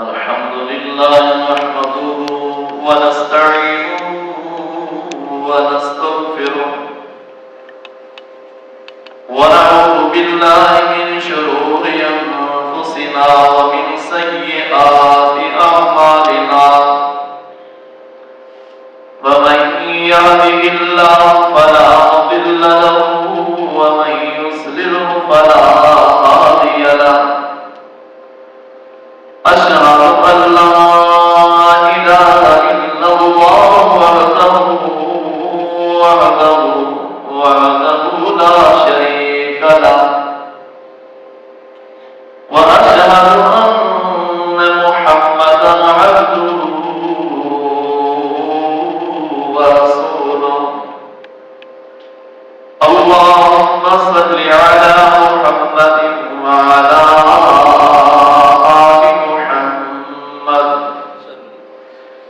الحمد لله نحمده ونستعينه ونستغفره ونعوذ بالله من شرور أنفسنا ومن سيئات أعمالنا ومن يهده الله فلا مضل له ومن يضلله فلا هادي له أشهد أن لا إله إلا الله وحده لا شريك له وأشهد أن محمدا عبده ورسوله اللهم صل على محمد وعلى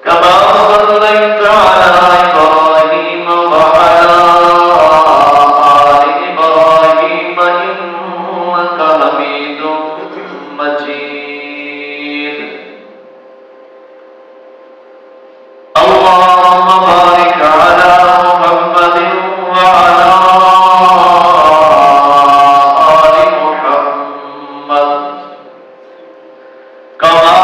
كما صليت على إبراهيم وعلى آل إبراهيم إنك حميد مجيد اللهم بارك على محمد وعلى آل محمد كما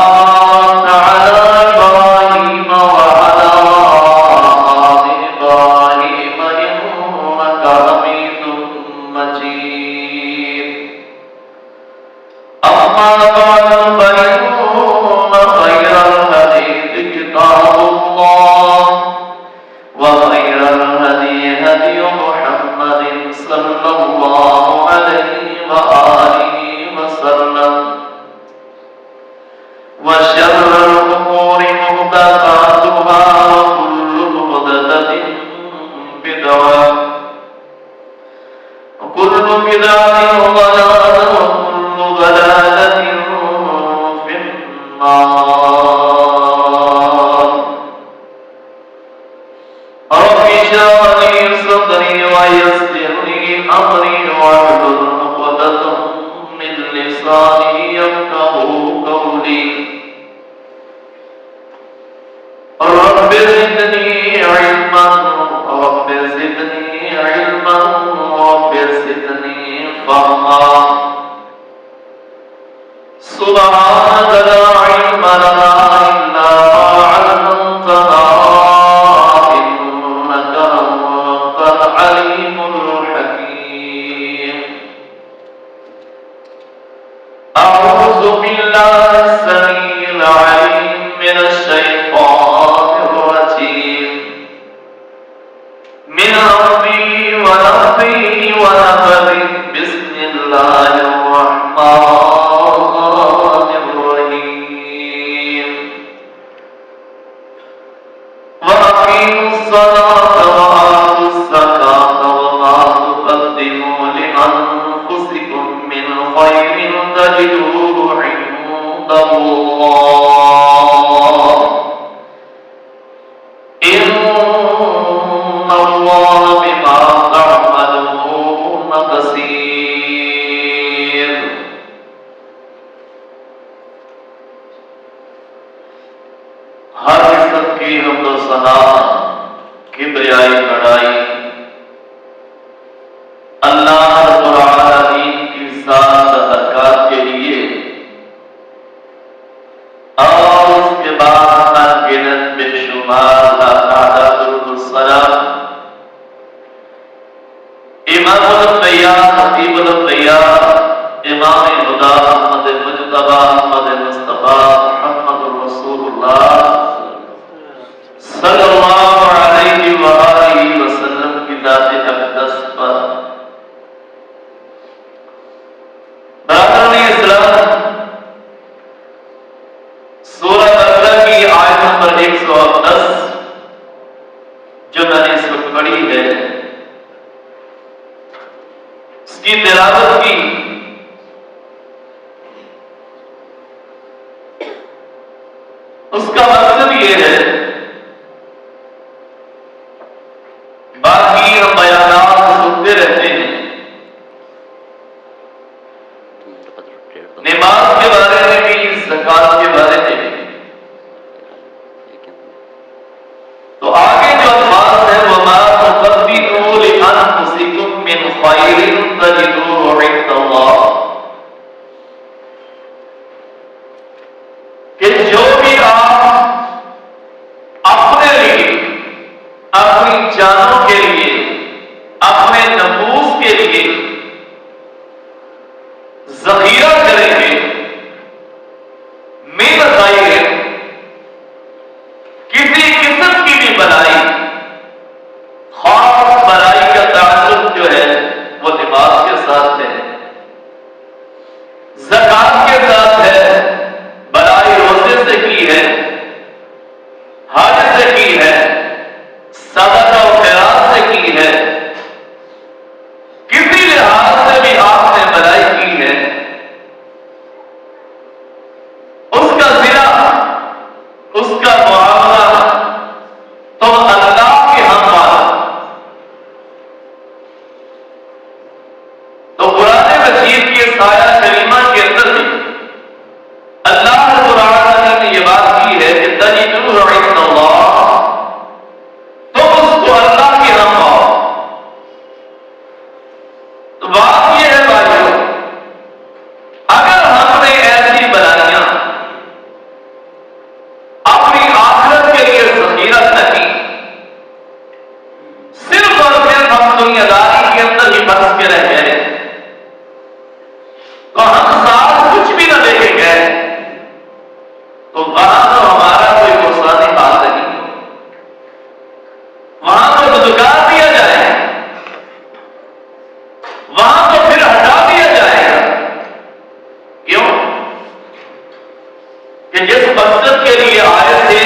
وشر الأمور محدثاتها وكل محدثة بدعة وكل بدعة ضلالة وكل ضلالة في النار رب اشرح لي صدري ويسر لي أمري واحلل عقدة من لساني يفقهوا قولي رب زدني علما رب زدني علما رب زدني فهما سبحانك لا علم لنا إلا ما علمتنا إنك أنت العليم الحكيم أعوذ بالله السميع العليم من الشيطان الرجيم من همزه ونفخه ونفثه بسم الله الرحمن الرحيم وأقيموا الصلاة وآتوا الزكاة وما تقدموا لأنفسكم من خير تجدوه عند الله إن الله بما تعملون بصير ہر عزت کی حمد و ثنا کبریائی بڑائی اللہ رب العالمین کی ذات برکات کے لیے اور اس کے بعد گنت بے شمار درود السلام امام الانبیاء خطیب الانبیاء امام الہدی محمد مجتبی محمد مصطفیٰ محمد رسول اللہ صلی اللہ علیہ وآلہ وسلم کی ذات اقدس پر برادران اسلام سورہ بقرہ کی آیت نمبر 110 جو میں نے اس وقت پڑھی ہے اس کی تلاوت کی اس کا مقصد یہ ہے باقی ہم بیانات سنتے رہتے ہیں نماز کے بارے میں بھی زکات کے بارے میں من خیر، کسی قسم کی بھی بلائی، خاص بلائی کا تعلق جو ہے وہ نماز کے ساتھ ہے، زکات کے ساتھ ہے، بلائی روزے سے کی ہے، حج سے کی ہے، صدقہ و خیرات سے کی ہے، کسی لحاظ سے بھی آپ نے بلائی کی ہے، اس کا صلہ، اس کا معاملہ تو اللہ کے ہم والا۔ تو قرآن مجید کی اس آیت کریمہ کے اندر بھی اللہ رب العالمین نے یہ بات کی ہے کہ تجدوہ عند اللہ، تم اس کو اللہ کے ہم پاؤ۔ تو بات یہ ہے بھائیو، اگر ہم نے ایسی بلائیاں اپنی آخرت کے لیے ذخیرہ نہ کی، صرف اور صرف ہم دنیا داری کے اندر ہی پھنس کے رہ گئے، تو ہم ساتھ کچھ بھی نہ لے کے گئے، تو وہاں تو ہمارا کوئی نقصان حال نہیں، وہاں تو دکان دیا جائے گا، وہاں تو پھر ہٹا دیا جائے گا۔ کیوں؟ کہ جس مقصد کے لیے آئے تھے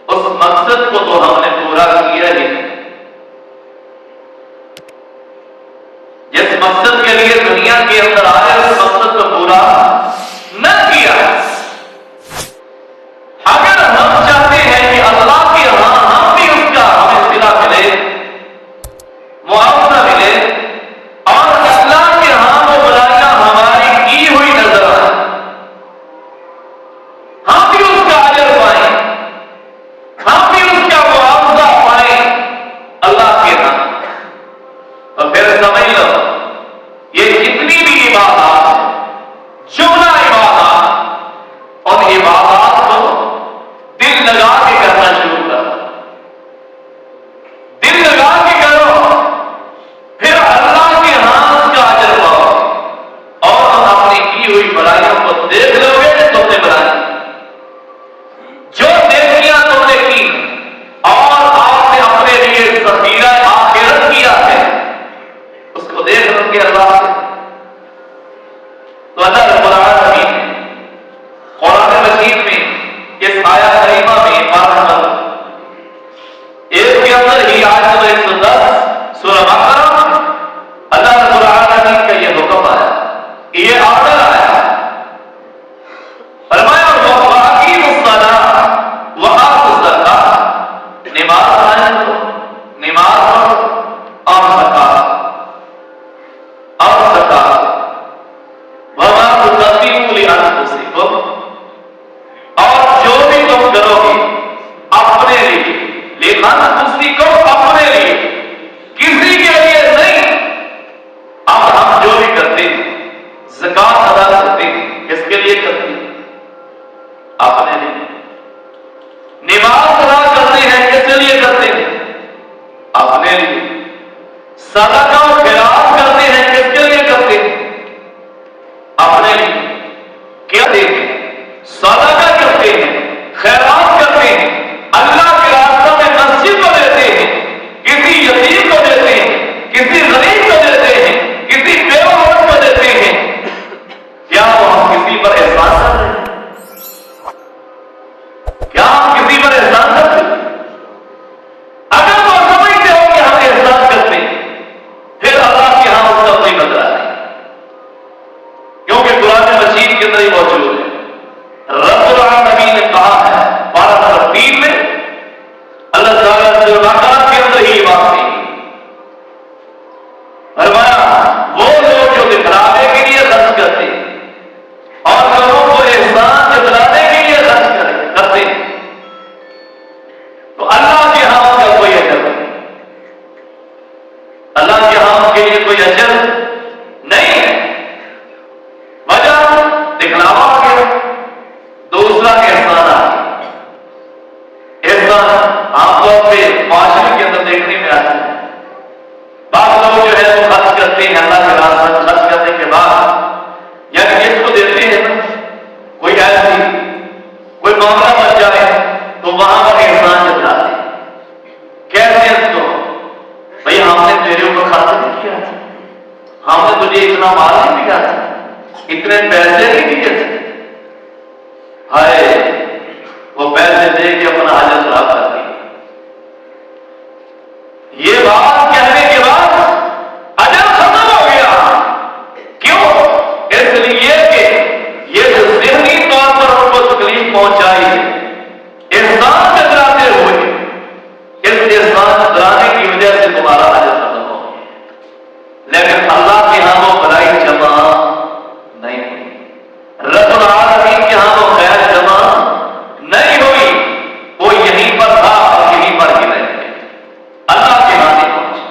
اس مقصد کو تو ہم نے پورا کیا ہی نہیں، جس مقصد کے لیے دنیا کے اندر آئے اس مقصد کو پورا نہ کیا۔ اگر ہم چاہتے ہیں کہ اللہ کے ہاں ہم بھی اس کا ہمیں صلہ ملے، معاوضہ ملے، اور اللہ کے ہاں وہ بلائیاں ہماری کی ہوئی نظر آئے، ہم بھی اس کا اجر پائیں، ہم بھی اس کا معاوضہ پائیں اللہ کے ہاں، تو پھر سمجھ لو یہ جتنی بھی عبادات ہیں، جملہ عبادات، اور عبادات کو دل لگا کے کرنا شروع کرو، دل لگا کے کرو، پھر اللہ کے ہاں اس کا اجر پاؤ، اور اپنی کی ہوئی برائیوں کو دیکھ لو گے تم نے بنائی، جو نیکیاں تم نے کی اور آپ نے اپنے لیے ذخیرہ آخرت کیا ہے اس کو دیکھ لو گے اللہ سے۔ تو اللہ رب العالمین قرآن مجید میں اس آیت کریمہ میں بارہ ایک کے اندر ہی آیت نمبر 110 سورہ بقرہ، اللہ رب العالمین کا یہ حکم آیا، یہ آرڈر آیا، فرمایا وَأَقِیمُوا الصَّلَاةَ وَآتُوا الزَّکَاةَ، نماز قائم کرو، نماز پڑھو اور زکات، اور زکات، وَمَا تُقَدِّمُوا لِأَنفُسِکُمْ، اور جو بھی تم کرو گے اپنے لیے، لِأَنفُسِکُمْ، اپنے لیے، کسی کے لیے نہیں۔ اب ہم جو بھی کرتے ہیں، زکات ادا کرتے ہیں، کس کے لیے کرتے ہیں؟ اپنے لیے۔ نماز ادا کرتے ہیں، کس لیے کرتے ہیں؟ اپنے لیے۔ صدقہ و خیرات کرتے ہیں، کس کے لیے کرتے ہیں؟ اپنے لیے۔ کیا دیتے ہیں؟ صدقہ کرتے ہیں، خیرات کرتے ہیں، اللہ کے راستوں میں مسجد کو دیتے ہیں، کسی یتیم کو دیتے ہیں، کسی غریب کو دیتے ہیں، کسی بیوہ عورت کو دیتے ہیں، کیا وہ ہم کسی پر احسان کر رہے ہیں؟ کیا ہم کسی پر احسان کرتے ہیں؟ اگر وہ سمجھتے ہو کہ ہم احسان کرتے ہیں، پھر اللہ کے ہاں اس کا کوئی بدلہ نہیں، کیونکہ قرآن مجید کے اندر ہی موجود ہے، رب اتنے پیسے نہیں دیے تھے، ہائے وہ پیسے دے کے اپنا حاجت روا کر دی۔ یہ بات کہنے کے بعد اجر ختم ہو گیا۔ کیوں؟ اس لیے کہ یہ جو ذہنی طور پر ان کو تکلیف پہنچائی احسان جتلاتے ہوئے، اس احسان جتلانے کی وجہ سے تمہارا اجر ختم ہو گیا، لیکن اللہ کے ہاں وہ بھلائی جمع نہیں ہوئی، رب العالمین کے ہاں وہ خیر جمع نہیں ہوئی، وہ یہیں پر تھا اور یہیں پر ہی رہ گیا، اللہ کے ہاں نہیں پہنچا۔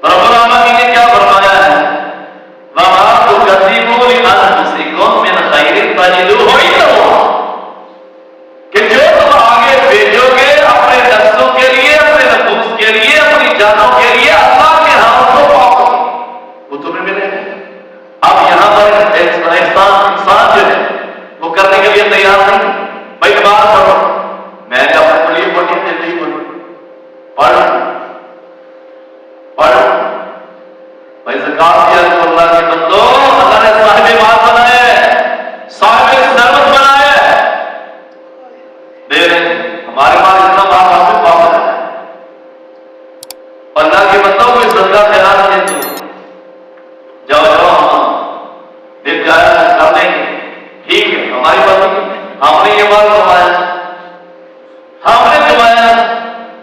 رب العالمین نے کیا فرمایا ہے؟ وَمَا تُقَدِّمُوا لِأَنفُسِكُم مِّنْ خَيْرٍ تَجِدُوهُ عِندَ اللَّهِ، کہ جو تم آگے بھیجو گے اپنے نفسوں کے لیے، اپنے نفوس کے لیے، اپنی جانوں کے لیے، اللہ کے ہاں ان کو پاؤ گے، وہ تمہیں ملے گا۔ اب یہاں پر انسان جو ہے وہ کرنے کے لیے تیار نہیں، بھائی بات کرو، میں نے اپنے لیے بولنے کے لیے بولوں، پڑھ بھائی زکات دیا تو اللہ کے بندو، اللہ نے صاحب مال بنایا ہے، صاحب ثروت بنایا ہے، دے رہے ہمارے پاس اتنا مال آپ سے پاؤ ہے، اللہ کے بندوں کو زکات خیرات دے دو، جاؤ دل جائے کر دیں گے، ٹھیک ہے ہماری بات، ہم نے یہ مال کمایا، ہم نے کمایا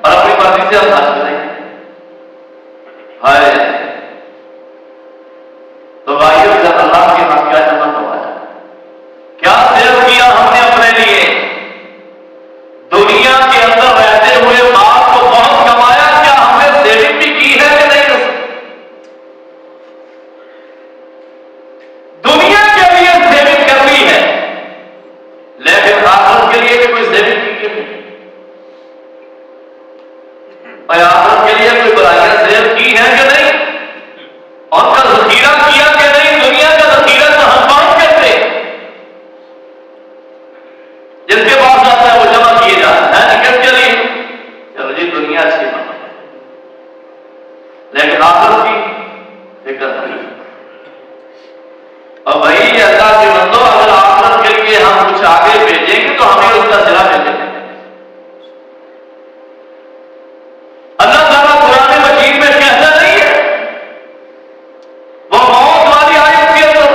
اور اپنی مرضی سے ہم خرچ کریں گے، ہائے تو بھائیو جب اللہ کے ہاں کیا جمع کمایا، کیا سیو کیا ہم نے اپنے لیے، دنیا کے اندر رہتے ہوئے مال کو بہت کمایا، کیا ہم نے سیونگ بھی کی ہے کہ نہیں؟ دنیا کے لیے سیونگ کرنی ہے، لیکن آخرت کے لیے بھی کوئی سیونگ کی ہے، اور آخرت کے لیے کوئی برائیاں سیو کی ہیں کہ نہیں، اور کا ذخیرہ کیا کہ نہیں؟ دنیا کا ذخیرہ تو ہم کون کہتے ہیں؟ جس کے پاس آتا ہے وہ جمع کیے جاتا ہے، کس کے لیے؟ چلو جی دنیا اچھی بات ہے، لیکن آخرت کی فکر نہیں۔ اور بھائی اللہ کے بندو، اگر آخرت کے لیے ہم کچھ آگے بھیجیں گے تو ہمیں اس کا صلہ ملے گا۔ اللہ تعالیٰ قرآن مجید میں کہتا نہیں ہے وہ موت والی آیت کے اندر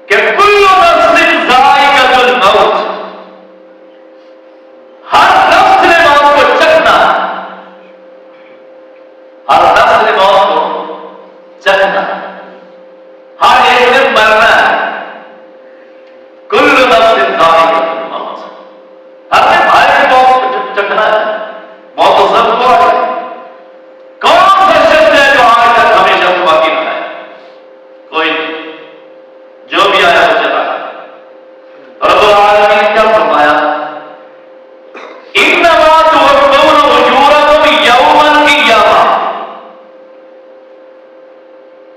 کہ کل نفس ذائقۃ الموت، ہر نفس نے موت کو چکھنا، ہر نفس نے موت کو چکھنا، ہر ایک نے مرنا ہے، کل نفس ذائقۃ الموت، ہر نے بھائی کی موت کو چکھنا ہے، موت تو سب کو ہے، کون سا شخص ہے جو آج تک ہمیشہ کو باقی رہا ہے؟ کوئی نہیں، جو بھی آیا وہ چلا گیا۔ رب العالمین نے کیا فرمایا؟ انما توفون اجورکم یوم القیامہ،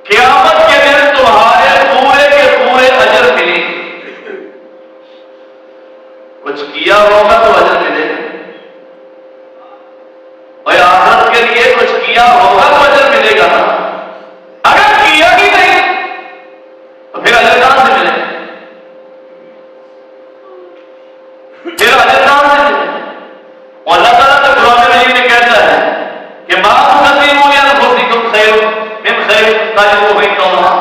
قیامت کے دن تمہارے پورے کے پورے اجر ملیں گے، کچھ کیا ہوگا تو اجر ملے گا، اور آخرت کے لیے کچھ کیا ہوگا تو اجر ملے گا، اگر کیا ہی نہیں تو پھر اجر کہاں سے ملے؟ پھر اجر کہاں سے ملے؟ اور اللہ تعالیٰ تو قرآن مجید میں کہتا ہے کہ ما تقدموا لانفسکم خیر من خیر تجدوہ عند اللہ،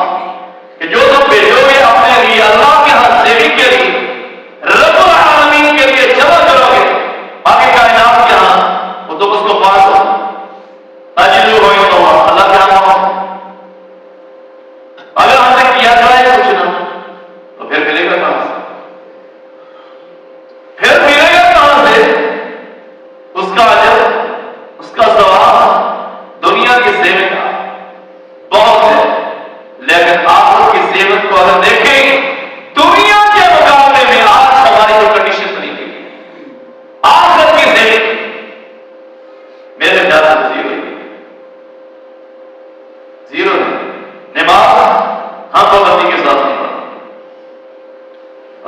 کہ جو تم بھیجو گے اپنے لیے اللہ کے ہاں سیونگ کے لیے، رب العالمین کے لیے جمع کرو گے باقی کائنات کے ہاں، وہ تم اس کو پاس ہو، تجدوہ عند اللہ، اللہ کے ہاں ہو۔ اگر ہم نے کیا جائے کچھ نہ تو پھر ملے گا کہاں سے؟ پھر ملے گا کہاں سے؟ اس کا اجر، اس کا ثواب دنیا کی زیورت کا بہت ہے، لیکن آخرت کی زیورت کو اگر دیکھیں دنیا کے مقابلے میں آج ہماری جو کنڈیشن بنی گئی ہے، آخرت کی زیورت میرے خیال سے زیرو ہے۔ نماز ہم پابندی کے ساتھ نہیں پڑھتے،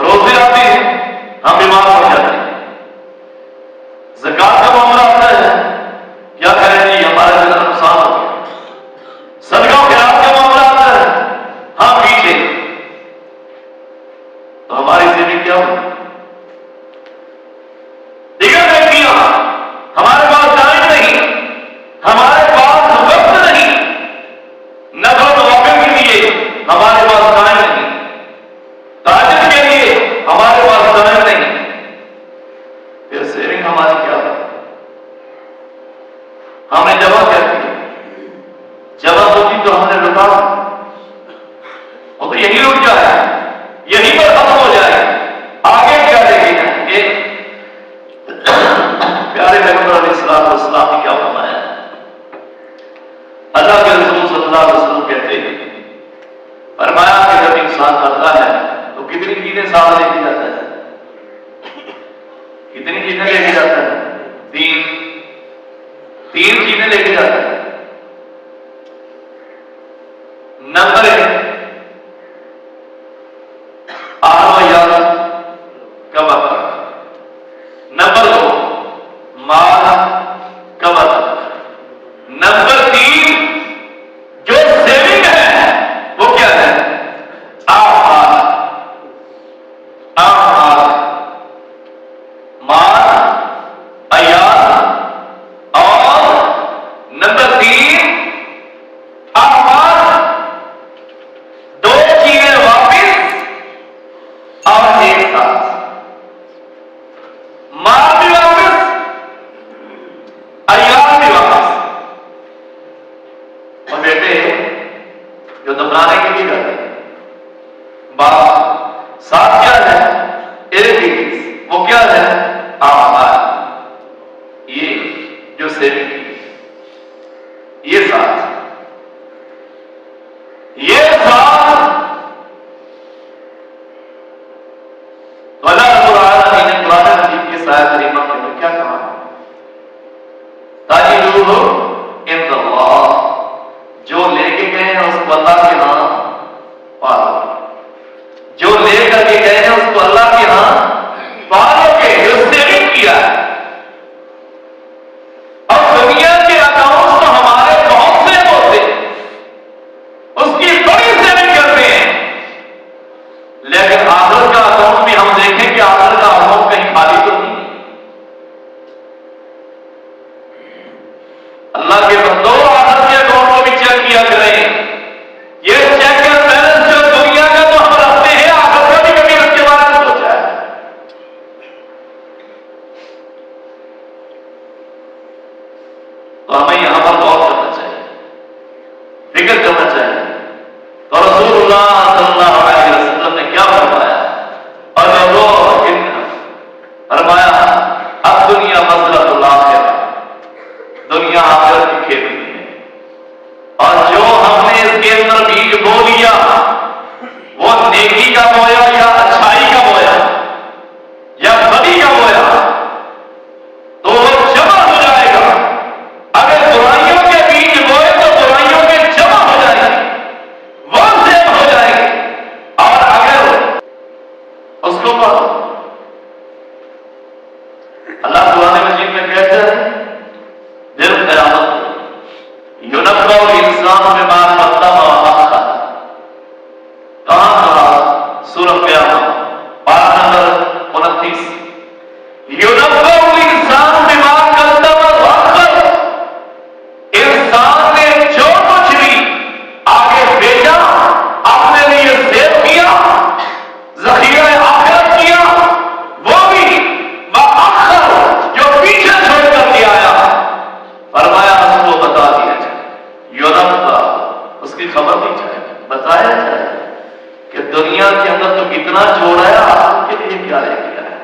روزے آتے ہیں ہم بیمار پڑ جاتے ہیں، زکات کا معاملہ آتا ہے کیا کریں جی ہمارا ذرا نقصان ہو گیا، صدقہ و خیرات کا معاملہ آتا ہے ہم تو ہماری سیونگ کیا ہو؟ دیگر نیکیاں ہمارے پاس ٹائم نہیں، ہمارے پاس وقت نہیں، نفل نوافل کے لیے ہمارے پاس ٹائم نہیں، تہجد کے لیے ہمارے پاس ٹائم نہیں، پھر سیونگ ہماری کیا ہے؟ ہم نے جمع کیا کی؟ جمع ہوتی تو ہم نے لٹا، وہ تو یہی رک جائے، یہی پر ختم ہو جائے، آگے کیا دیکھیں گے؟ پیارے پیغمبر علیہ السلام نے کیا فرمایا؟ اللہ کے رسول صلی اللہ علیہ وسلم کہتے ہیں، فرمایا کہ جب انسان مرتا ہے تو کتنی چیزیں ساتھ لے کے جاتا ہے؟ کتنی چیزیں لے کے جاتا ہے؟ تین چیزیں لے کے جاتا ہے۔ نمبر 1 آل و یاد قبر تک، نمبر 2 مال قبر تک، نمبر 3 جو سیونگ ہے وہ کیا ہے؟ اعمال، مال، عیال، اور نمبر 3 اعمال، 2 چیزیں واپس اور ایک ساتھ، مال بھی واپس، عیال بھی واپس۔ اور بیٹے جو دفنانے کے لیے جاتے ہیں، باپ ساتھ کیا ہے؟ ایک وہ کیا ہے؟ اعمال، یہ جو سیونگ کی، یہ ساتھ تو اللہ رب العالمین نے قرآن مجید کی آیت کریمہ کے اندر کیا کہا؟ تاجدوہ عند اللہ، جو لے کے گئے ہیں اس کو اللہ کے ہاں پالو، جو لے کر کے گئے ہیں اس کو اللہ کے ہاں پالو کے، جو سیونگ کیا ہے۔ اور دنیا کے اکاؤنٹ تو ہمارے بہت سے ہوتے اس کی بڑی سیونگ کرتے ہیں، لیکن آخرت کا اکاؤنٹ بھی ہم دیکھیں کہ آخرت کا اکاؤنٹ کہیں خالی تو نہیں۔ اللہ کے بندو آخرت کے اکاؤنٹ کو بھی چیک کیا کریں، یہ چیک اینڈ بیلنس جو دنیا کا تو ہم رکھتے ہیں، آخرت کا بھی کبھی اس کے بارے میں سوچا ہے؟ تو ہمیں یہاں پر غور کرنا چاہیے، فکر کرنا چاہیے۔ تو رسول اللہ صلی اللہ علیہ وسلم نے کیا فرمایا؟ اور فرمایا اب دنیا مزرعۃ الآخرہ، دنیا آخرت کی کھیتی ہے، اور جو ہم نے اس کے اندر بیج بو لیا وہ نیکی کا بویا یا اچھائی کا بویا یا بدی کا بویا تو وہ جمع ہو جائے گا۔ اگر برائیوں کے بیج بوئے تو برائیوں کے جمع ہو جائیں گے، وہ زیب ہو جائیں گے، اور اگر اس کو اللہ قرآن مجید میں کہتے ہیں دن قیامت یونبا الانسان بما قدم واخر، کہاں سورۃ قیامت پارہ نمبر 29، یونبا الانسان بما قدم واخر، انسان نے جو کچھ بھی آگے بھیجا، اپنے لیے سیو کیا، ذخیرہ آخرت کیا، وہ بھی وآخر جو پیچھے چھوڑ کر کے آیا، فرمایا اس کو بتا دیا جائے، یونبا اس کی خبر دی جائے، بتایا جائے کہ دنیا کے اندر تو کتنا چھوڑا ہے، آپ کے لیے کیا رہ گیا ہے۔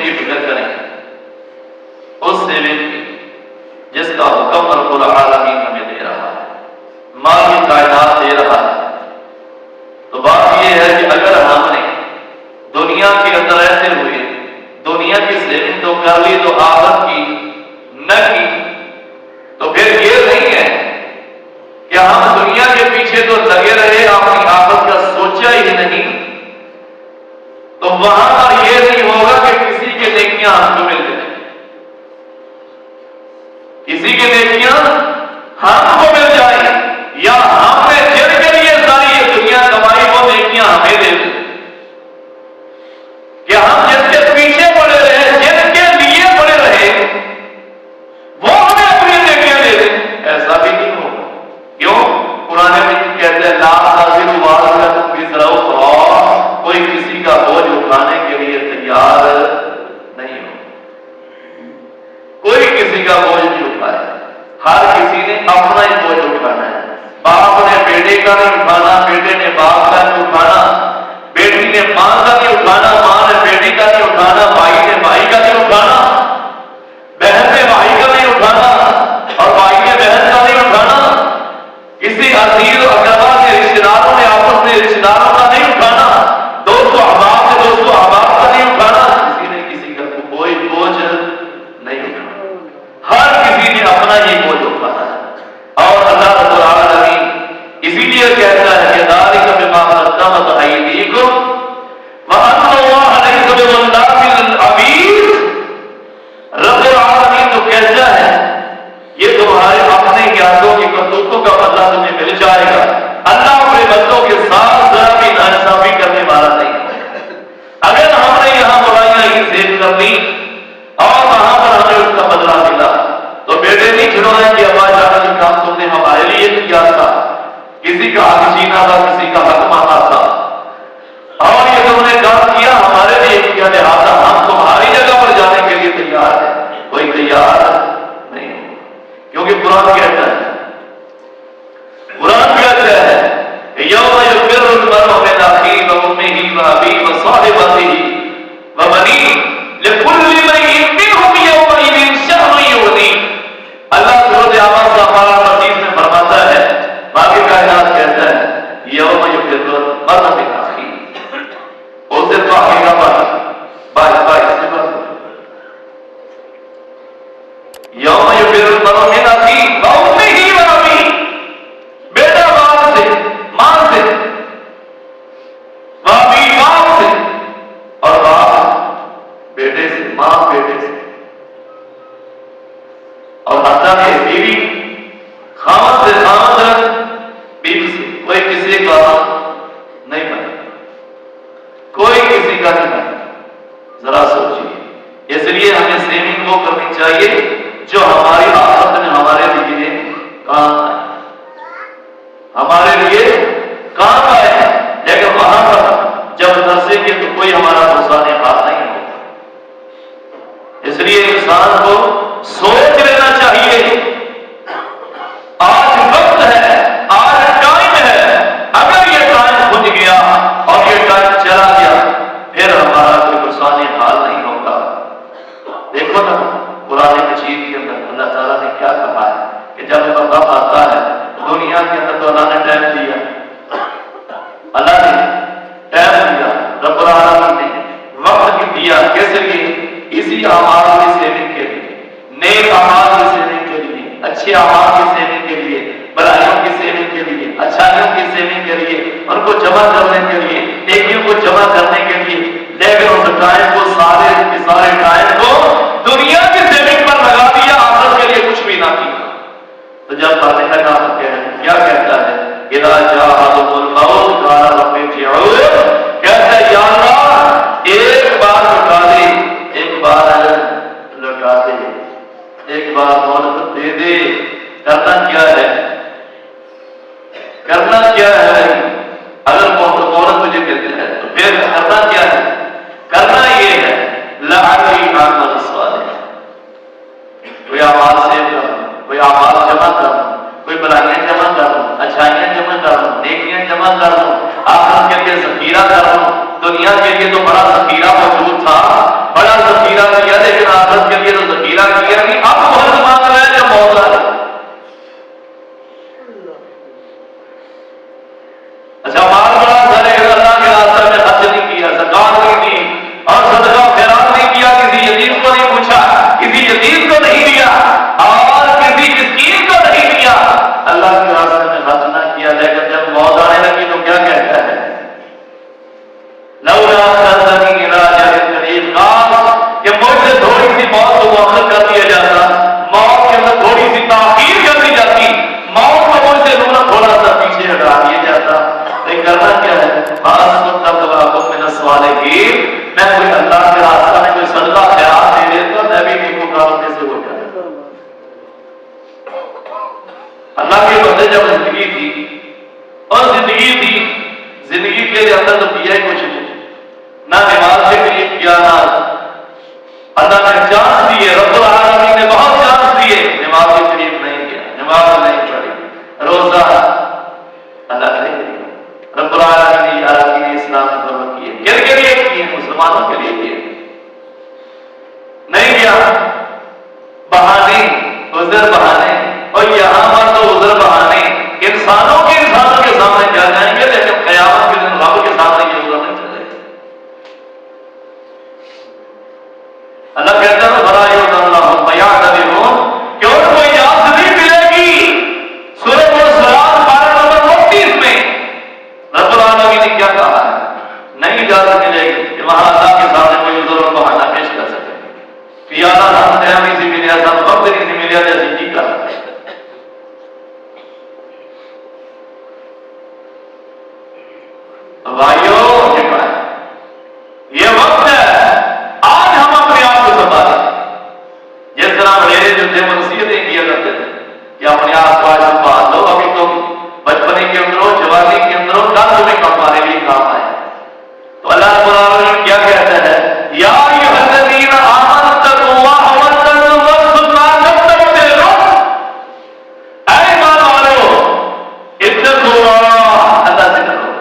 کی فکر کریں، اس سیونگ کی جس کا حکم رب العالمین ہمیں دے رہا ہے، مالک کائنات دے رہا ہے۔ تو بات یہ ہے کہ اگر ہم نے دنیا کے اندر رہتے ہوئے دنیا کی سیونگ تو کر لی تو آخرت کی نہ کی، تو پھر یہ نہیں ہے کہ ہم دنیا کے پیچھے تو لگے رہے، اپنی آخرت کا سوچا ہی نہیں، تو وہاں پر یہ نہیں ہوگا کہ کسی کے نیکیاں ہم کو مل جائیں، کسی کے نیکیاں ہم کو مل جائیں، یا ہم نے جن کے لیے ساری یہ دنیا کمائی وہ نیکیاں ہمیں دے دیں، کہ ہم جس کے پیچھے پڑے رہے، جن کے لیے پڑے رہے، وہ ہمیں اپنی نیکیاں دے دیں۔ ایسا بھی نہیں ہوگا۔ کیوں؟ قرآن مجید کہتے ہیں لا تزر وازرۃ وزر اخری، کوئی کسی کا بوجھ اٹھانے کے لیے تیار نہیں ہو، کوئی کسی کا بوجھ نہیں اٹھائے، ہر کسی نے اپنا ہی بوجھ اٹھانا ہے۔ باپ نے بیٹے کا نہیں اٹھانا، بیٹے نے باپ کا نہیں اٹھانا، بیٹی نے ماں کا نہیں اٹھانا، ماں نے بیٹی کا نہیں اٹھانا، بھائی نے بھائی کا نہیں اٹھانا، بہن نے بھائی کا نہیں اٹھانا، اور بھائی نے بہن کا نہیں اٹھانا، کسی عزیز و اقربا کے رشتے داروں نے آپس میں رشتے داروں کا نہیں اٹھانا، دوست و احباب نے دوست و احباب کا نہیں اٹھانا، کسی نے کسی کا کوئی بوجھ نہیں اٹھانا، ہر کسی نے اپنا ہی بوجھ اٹھانا ہے۔ اور اللہ رب العالمین اسی لیے کہتا ہے کہ ذالک بما قدمت ایدیکم وان اللہ لیس بظلام للعبید، رب العالمین تو کہتا ہے یہ تمہارے اپنے ہاتھوں کی کرتوتوں کا بدلہ تمہیں مل جائے گا، اللہ اپنے بندوں کے ساتھ ذرا بھی ناانصافی کرنے والا نہیں ہے۔ اگر ہم نے یہاں برائیاں ہی سیو کر لی اور وہاں پر ہمیں اس کا بدلہ ملا، تو بیٹے نہیں چھڑوائیں کہ ابا جانا یہ کام تم نے ہمارے لیے کیا تھا، کسی کا حق چھینا تھا، کسی کا حق مانگا تھا، اور یہ تم نے کام کیا ہمارے لیے کیا، لہٰذا ہم تمہاری جگہ پر جانے کے لیے تیار ہیں۔ کوئی تیار نہیں، کیونکہ قرآن کہتا ہے یوم یفر المرء من اخیہ وامہ وابیہ وصاحبتہ وبنیہ لکل امرئ منہم یومئذ شأن یغنیہ۔ اللہ سورۃ اعراف صفحہ 25 میں فرماتا ہے، باقی کائنات کہتا ہے یوم یفر المرء من اخیہ، اس دن باقی کا بھائی سے بات یوم یفر المرء من اخیہ وامہ وابیہ، بیٹا باپ سے، ماں سے، باپی باپ سے، اور باپ بیٹے سے، ماں بیٹے سے، اور حتیٰ کہ بیوی خاوند سے، خاوند بیوی سے، کوئی کسی کا نہیں بنے، کوئی کسی کا نہیں بنے۔ ذرا سوچیے، اس لیے ہمیں سیونگ وہ کرنی چاہیے جو ہماری آخرت میں ہمارے لیے کام آئے، ہمارے لیے کام آئے، لیکن وہاں پر جب نرسیں گے تو کوئی ہمارا دوستانے حال نہیں ہوگا۔ اس لیے انسان کو سوچ لینا چاہیے، آج وقت ہے، آج ٹائم ہے، اگر یہ ٹائم گزر گیا اور یہ ٹائم چلا گیا پھر ہمارا کوئی دوستانے حال نہیں ہوگا۔ دیکھو نا قرآن مجید کے اندر اللہ تعالیٰ نے کیا کہا ہے کہ جب بندہ آتا ہے دنیا کے اندر تو اللہ نے ٹائم دیا، اللہ نے ٹائم دیا، رب العالمین نے وقت بھی دیا، کس لیے؟ اسی اعمال کی سیونگ کے لیے، نیک اعمال کی سیونگ کے لیے، اچھے اعمال کی سیونگ کے لیے، برائیوں کی سیونگ کے لیے، اچھائیوں کی سیونگ کے لیے، ان کو جمع کرنے کے لیے، نیکیوں کو جمع کرنے کے لیے، لیکن اس ٹائم کو سارے ٹائم کو دنیا کی سیونگ پر لگا دیا، آخرت کے لیے کچھ بھی نہ کیا۔ تو جب پڑھنے لگا تو کیا کہتا ہے؟ اذا جاءهم الموت قال رب ارجعون، کہتا ہے یا اللہ ایک بار لوٹا دے، ایک بار لوٹا دے، ایک بار مہلت دے دے۔ کرنا کیا ہے؟ کرنا کیا ہے؟ اگر مہلت مجھے دیتے ہیں تو پھر کرنا کیا ہے؟ کرنا یہ ہے لعلی اعمل صالحا، کوئی اعمال سیو کر، کوئی اعمال جمع کر، کوئی برائیاں جمع کر لوں، اچھائیاں جمع کر لوں، نیکیاں جمع کر لوں، آخرت کے لیے ذخیرہ کر لوں۔ دنیا کے لیے تو بڑا ذخیرہ موجود تھا، بڑا ذخیرہ عذر بہانے، اور یہاں پر تو عذر بہانے انسانوں کے سامنے چل جائیں گے، لیکن قیامت کے دن رب کے سامنے یہ عذر نہیں چلے گا۔ اللہ کہتا ہے بڑا کہ ان کو اجازت نہیں ملے گی۔ سورہ الصراط پارہ نمبر 32 میں رب العالمین نے کیا کہا ہے؟ نہیں اجازت ملے گی کہ وہاں اللہ کے سامنے کوئی عذر اور بہانہ پیش کر سکے کہ یا اللہ ہم قیامی سے ملے، ہم وقت نہیں سے ملے، جیسے جی کر بھائیو، یہ وقت ہے آج ہم اپنے آپ کو سنبھالیں۔ جس طرح بڑے جو تھے نصیحتیں کیا کرتے تھے کہ اپنے آپ کو آج سنبھال لو، ابھی تو بچپنے کے اندر ہو، جوانی کے اندر ہو، کل تمہیں ہمارے لیے کام آئے۔ تو اللہ رب العالمین کیا کہتا ہے؟ یا ایھا الذین آمنوا اتقوا اللہ واتقوا نفس ما قدمت لغد، اے ایمان والو اتقوا اللہ، اللہ سے ڈرو،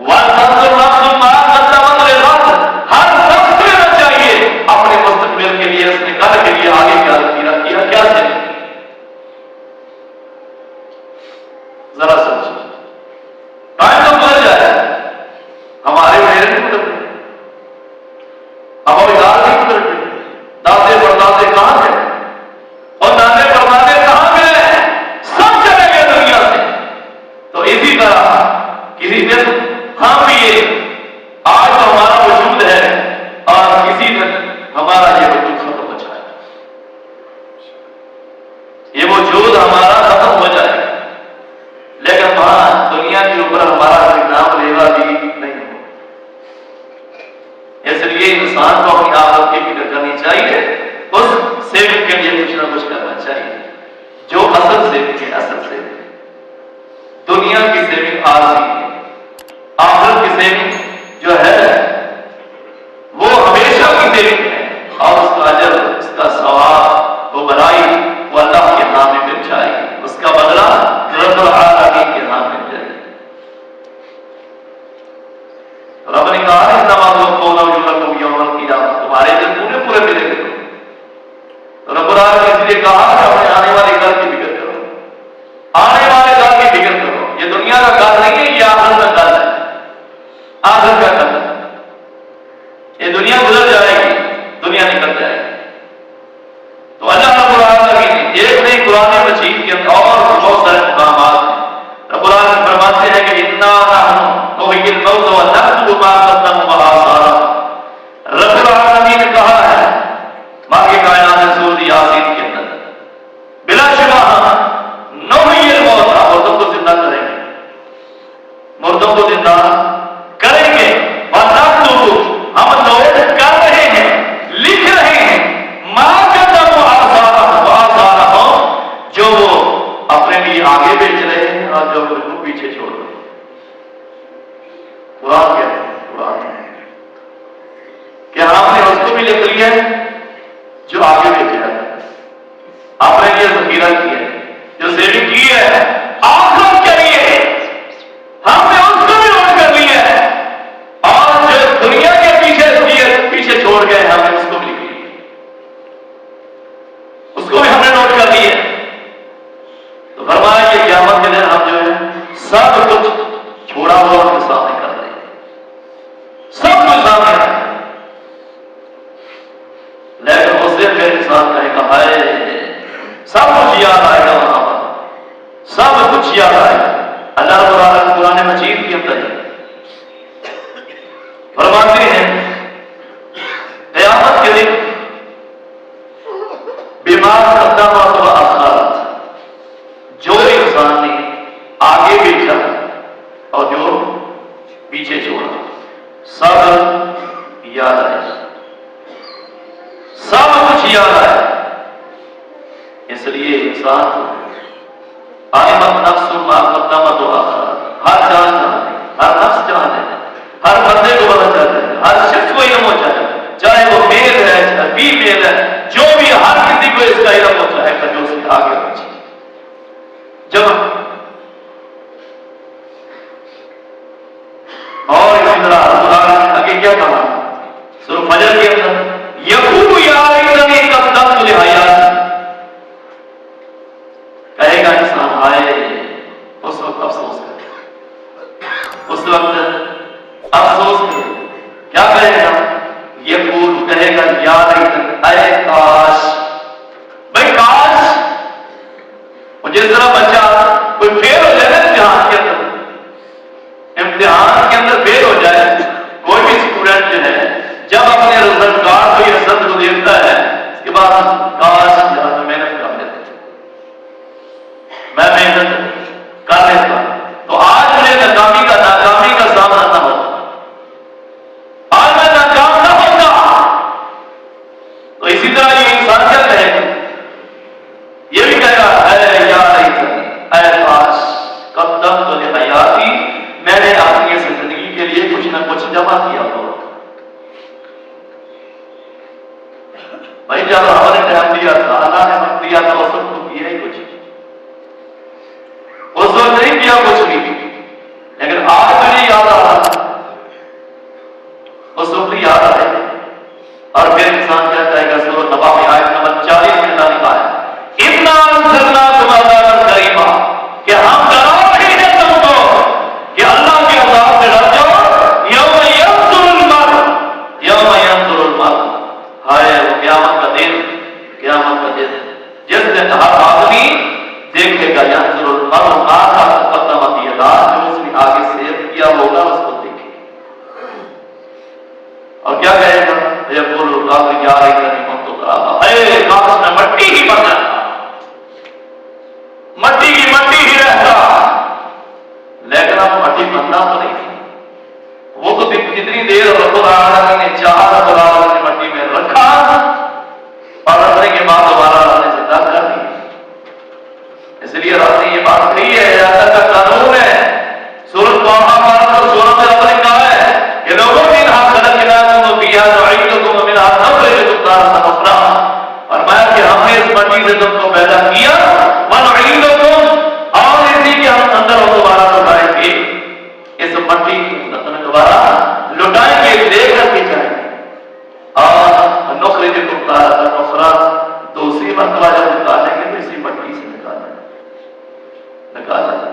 واتقوا نفس ما قدمت لغد، ہر نفس کو لینا چاہیے اپنے مستقبل کے لیے، اس نے کل کے لیے آگے کیا کیا کیا چاہیے۔ ذرا سوچ، ٹائم تو گزر جائے، ہمارے میرے نہیں گزر گئے، اب اولاد نہیں گزر گئے، دادے پردادے کہاں گئے اور نانے پردادے کہاں گئے؟ سب چلے گئے دنیا سے۔ تو اسی طرح کسی دن ہم بھی یہ آج تو ہمارا وجود ہے اور کسی دن ہمارا یہ وجود ختم ہو جائے، یہ وجود ہمارا ختم ہو جائے، لیکن وہاں دنیا کے اوپر ہمارا کوئی نام لیوا بھی نہیں ہو۔ اس لیے انسان کو اپنی آخرت کی فکر کرنی چاہیے، اس سیونگ کے لیے کچھ نہ کچھ کرنا چاہیے، جو اصل سیونگ ہے۔ اصل سیونگ دنیا کی سیونگ عارضی ہے، آخرت کی سیونگ جو ہے وہ ہمیشہ کی سیونگ ہے، اور اس کا اجر، اس کا ثواب، وہ بھلائی وہ اللہ کے ہاں میں مل جائے گی، اس کا بدلہ رب العالمین کے ہاں مل جائے گی۔ رب نے کہا ہے انما توفون اجورکم یوم القیامہ، تمہارے دن پورے پورے ملیں گے۔ رب العالمین نے اس لیے کہا کہ اپنے آنے والے گھر کی فکر کرو، آنے والے گھر کی فکر کرو، یہ دنیا کا گھر نہیں ہے، یہ آخرت کا گھر ہے، آخرت کا گھر ہے۔ یہ دنیا گزر جائے گی، دنیا نکل جائے گی۔ تو اللہ رب العالمین نے ایک نہیں قرآن مجید کے اندر اور بہت سارے مقامات ہیں، رب العالمین فرماتے ہیں کہ انا نحن نحیی الموت ونکتب ما قدموا وآثارهم۔ رب العالمین نے کہا ہے باقی کائنات سورۃ یاسین کے اندر، بلا شبہ ہم نحیی الموت، مردوں کو زندہ کریں گے، مردوں کو زندہ کریں گے، ونکتب ہم نوٹ کر رہے ہیں، لکھ رہے ہیں، ما قدموا وآثارهم، جو وہ اپنے لیے آگے بیچ رہے ہیں اور جو ان کو پیچھے چھوڑ رہے ہیں۔ قرآن کیا ہے؟ قرآن کہ ہم نے اس کو بھی لکھ لیا ہے جو آگے بیچا ہے، اپنے لیے ذخیرہ کیا ہے، جو سیونگ کی ہے آخرت کے لیے، ہم نے اس کو بھی نوٹ کر لیا ہے، اور جو دنیا کے پیچھے چھوڑ گئے ہم نے اس کو بھی لکھ لیا، اس کو بھی ہم نے نوٹ کر لیا۔ تو فرمایا کہ قیامت کے دن ہم جو ہے سب کچھ چھوڑا ہوا ان کے سامنے کر دیں گے، سب کچھ سامنے رکھ دیں گے، لیکن اس دن پھر انسان کہے گا ہائے، سب کچھ یاد آئے گا، وہاں پر سب کچھ یاد آئے گا۔ اللہ رب العالمین قرآن مجید کے اندر فرماتے ہیں قیامت کے دن بیمار قدمت و اخرت، جو انسان نے آگے بیچا اور جو پیچھے چھوڑا، سب یاد آئے، سب کچھ یاد آئے۔ اس لیے انسان کو علمت نفس ما قدمت و اخرت، ہر جان جانے، ہر نفس جانے، ہر بندے کو پتہ چلتا ہے، ہر شخص کو علم ہو جائے، چاہے وہ میل ہے چاہے فیمیل ہے، جو بھی، ہر کسی کو اس کا علم ہوتا ہے کہ جو اس کے آگے پیچھے۔ جب اور اسی طرح اللہ آگے کیا کہا سورۃ فجر کے اندر، یقول یا لیتنی قدمت لحیاتی، کہے گا یا لیتنی، اے کاش، بھائی کاش، جس طرح بچہ کوئی فیل ہو جائے امتحان کے اندر فیل ہو جائے، کوئی بھی اسٹوڈنٹ جو ہے جب اپنے رزلٹ کارڈ کو یا رزلٹ کو دیکھتا ہے اس کے بعد کاش میں محنت کر لیتا، میں محنت کر لیتا تو آج مجھے ناکامی کا سامنا نہ ہو، آج میں ناکام نہ ہوتا۔ تو اسی طرح یہ انسان کیا کہے گا، یہ بھی کہے گا اے یا لیتنی، اے کاش قدمت لحیاتی، میں نے اپنی اس زندگی کے لیے کچھ نہ کچھ جمع کیا ہو۔ بھائی جب ہم نے ٹائم دیا تھا، اللہ نے وقت دیا تھا، اس وقت تو کیا ہی کچھ، اس وقت نہیں کیا کچھ بھی، لیکن آج مجھے یاد آ رہا تھا، اس وقت یاد آئے۔ اور پھر انسان کیا کہے گا، سورۃ نبا میں آیت نمبر 40 میں اللہ لکھا ہے اِنَّا أَنزَلْنَاكُمْ عَذَابًا قَرِيبًا، کہ ہم ڈرا رہے ہیں تم کو کہ اللہ کے عذاب سے ڈر جاؤ، یوم ينظر المرء، ہائے قیامت کا دن، قیامت کا دن جس دن ہر آدمی دیکھے گا، ينظر المرء ما قدمت یداہ، جو اس نے آگے سے کیا ہوگا اس کو دیکھے اور کیا کہے گا، یقول اللہ یا لیتنی كنت ترابا، اے کاش میں مٹی ہی بن جاتا، مٹی کی مٹی ہی رہتا۔ لیکن اب مٹی بننا تو نہیں، وہ تو کتنی دیر رب العالمین نے چاہا، رب العالمین نے مٹی میں رکھا اور رکھنے کے بعد دوبارہ اللہ نے زندہ کر دی۔ اس لیے رب نے یہ بات کہی ہے، اللہ کا قانون ہے، سورۃ طٰہٰ سورۃ میں رب نے کہا ہے کہ لوگوں منھا خلقناکم وفیہا نعیدکم ومنھا نخرجکم تارۃ اخری، فرمایا کہ ہم نے اس مٹی سے تم کو پیدا کیا، ونعیدکم، اور اسی کے ہم اندر دوبارہ لوٹائیں گے، اس مٹی کو دوبارہ لوٹائیں گے، لے کر کے جائیں گے، اور نخرجکم تارۃ اخری، دوسری مرتبہ جب نکالیں گے تو اسی مٹی سے نکالیں گے،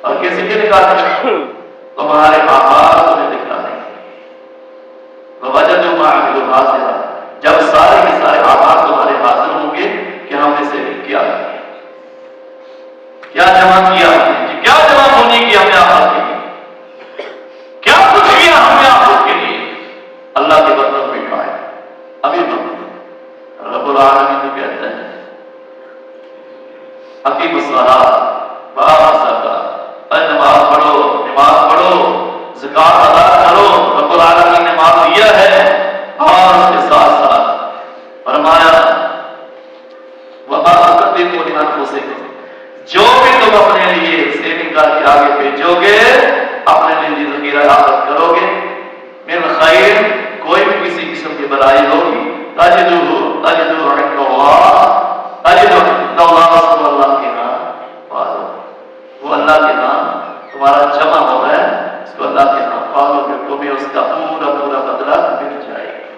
اور کیسے کے نکالیں گے، تمہارے اعمال تمہیں دکھلائیں گے، ووجدوا ما عملوا حاضرا، جب سارے کے سارے اعمال تمہارے حاضر ہوں گے کہ ہم نے سے کیا جمع کیا، کیا جمع ہونے کی ہم نے آپ کے لیے، کیا کچھ کیا ہم نے آپ کے لیے، اللہ کے بدلوں میں کھائے۔ ابھی رب العالمین تو کہتے ہیں اقیموا الصلاۃ وآتوا الزکاۃ، نماز پڑھو، زکات ادا کرو، رب العالمین نے مال دیا ہے، اور اس کے ساتھ ساتھ فرمایا وَمَا تُقَدِّمُوا لِأَنفُسِكُمْ، جو بھی تم اپنے لیے سیونگ کر کے آگے بھیجو گے، اپنے لیے ذخیرہ حاصل کرو گے، من خیر، کوئی بھی کسی قسم کی بلائی ہوگی، تجدوہ عند اللہ، تجدوہ اللہ کے نام، وہ اللہ کے نام تمہارا جمع ہو رہا ہے، اس کو اللہ کے نام پالو گے، تمہیں اس کا پورا بدلہ مل جائے گا۔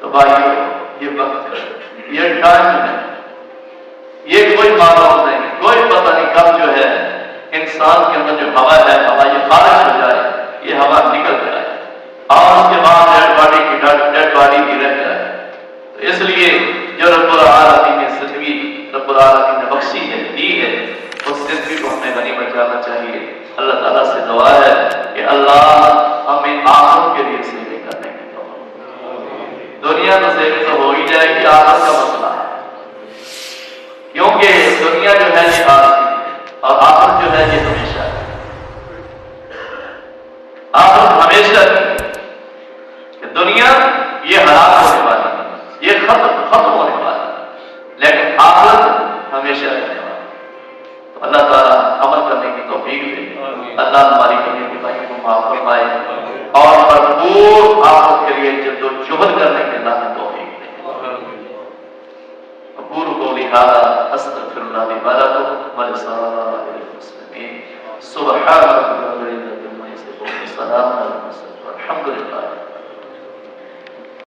تو بھائیو، یہ وقت ہے، یہ ٹائم ہے، یہ کوئی معلوم نہیں، کوئی پتہ نہیں کب جو ہے انسان کے اندر جو ہوا ہے، ہوا یہ خارج ہو جائے، یہ ہوا نکل جائے، اور اس کے بعد ڈیڈ باڈی بھی رہ جائے۔ تو اس لیے جو رب العالمین نے زندگی رب العالمین نے بخشی ہے، دی ہے، اس زندگی کو ہمیں غنیمت جاننا چاہیے۔ اللہ تعالیٰ سے دعا ہے کہ اللہ ہمیں آخرت کے لیے سیویں کرنے کی توفیق، دنیا تو سیویں تو ہو ہی جائے گی، آخرت کا مسئلہ ہے، کیونکہ دنیا جو ہے یہ عارضی ہے اور آخرت جو ہے یہ ہمیشہ ہے، آخرت ہمیشہ ہے، کہ دنیا یہ ہلاک ہونے والی ہے، یہ ختم ہونے والی ہے، لیکن آخرت ہمیشہ رہنے والی ہے۔ تو اللہ تعالیٰ عمل کرنے کی توفیق دے، اللہ ہماری کمی کوتاہیوں کو معاف فرمائے، اور بھرپور آخرت کے لیے جد و جہد کرنے